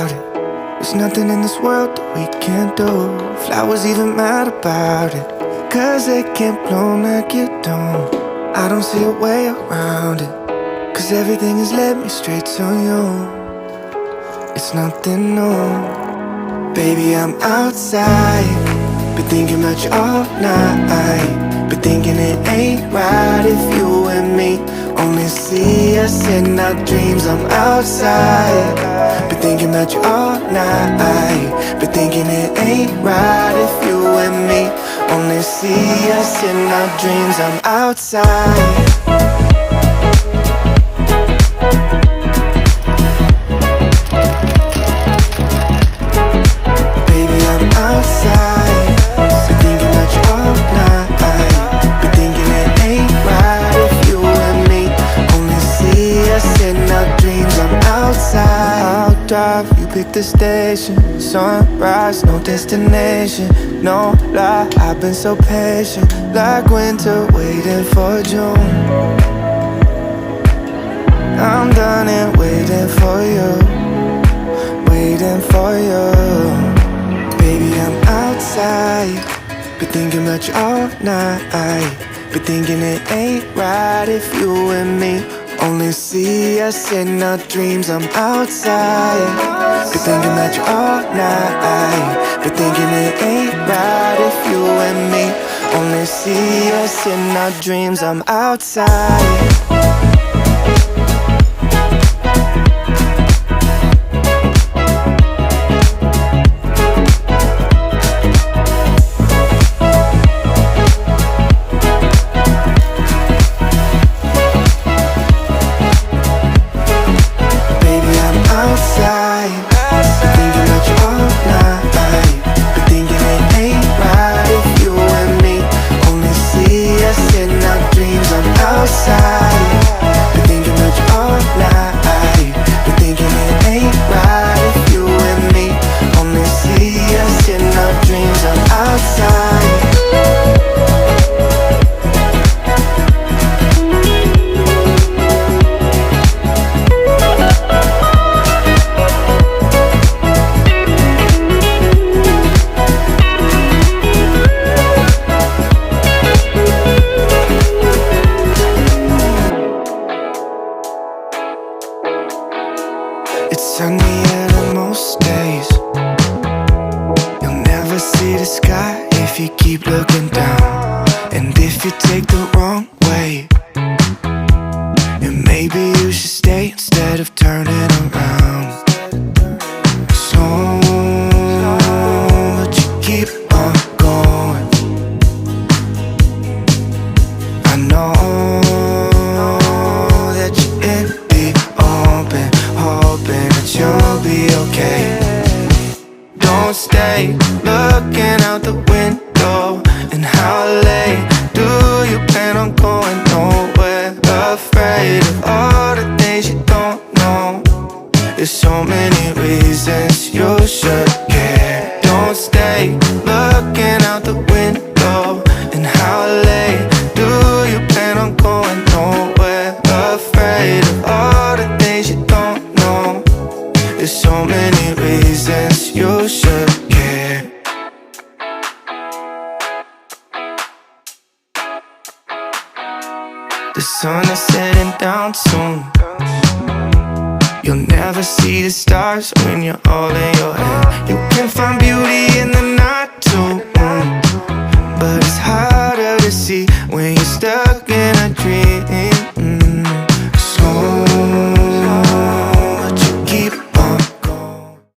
about it. There's nothing in this world that we can't do. Flowers even mad about it, 'cause they can't bloom like you don't. I don't see a way around it, 'cause everything has led me straight to you. It's nothing new. Baby, I'm outside, been thinking about you all night. Been thinking it ain't right if you and me only see us in our dreams. I'm outside, been thinking about you all night. Been thinking it ain't right if you and me only see us in our dreams. I'm outside. You pick the station, sunrise, no destination, no lie, I've been so patient, like winter waiting for June. I'm done and waiting for you, waiting for you. Baby, I'm outside, been thinking about you all night. Been thinking it ain't right if you and me only see us in our dreams. I'm outside, been thinking about you all night. Been thinking it ain't right if you and me only see us in our dreams. I'm outside. It's sunny at most days. You'll never see the sky if you keep looking down. And if you take the wrong way, then maybe you should stay instead of turning around. So would you keep on going? I know that you're in the open, hoping that you'll be okay. Don't stay looking out the window. And how late do you plan on going? Nowhere, afraid of all the things you don't know. There's so many reasons you should care. Don't stay looking out the window. And how late do you plan on going? Nowhere, afraid of all the things you don't know. There's so many reasons you should care. The sun is setting down soon. You'll never see the stars when you're all in your head. You can find beauty in the night too, but it's harder to see when you're stuck in a dream.